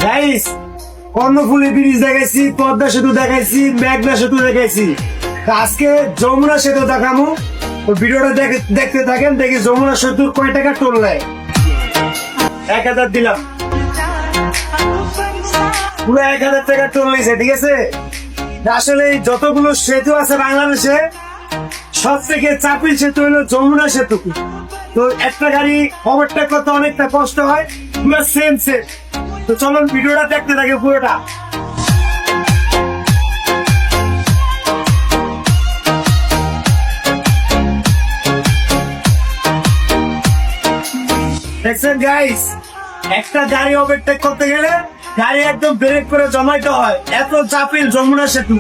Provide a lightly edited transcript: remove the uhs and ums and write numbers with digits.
Guys, Karnaphuli bridge দেখাইছি, পদ্মা সেতু দেখাইছি, মেঘনা সেতু দেখাইছি। আজকে যমুনা সেতু দেখামু। তো ভিডিওটা দেখতে থাকেন, দেখি যমুনা সেতুর কয় টাকা টোল নেয়। 1000 দিলাম, পুরো 1000 টাকা টোল নিয়েছে। ঠিক আছে, আসলে যতগুলো সেতু আছে বাংলাদেশে সব থেকে চাপিল সেতু হলো যমুনা সেতু। তো একটা গাড়ি ওভারটেক করতে অনেকটা কষ্ট হয়, পুরো সেম সেম। তো চলুন ভিডিওটা দেখতে থাকে পুরোটা। দেখছেন গাইস, একটা গাড়ি ওভারটেক করতে গেলে গাড়ি একদম ব্রেক করে জমাইতে হয়, এত চাপিল যমুনা সেতু।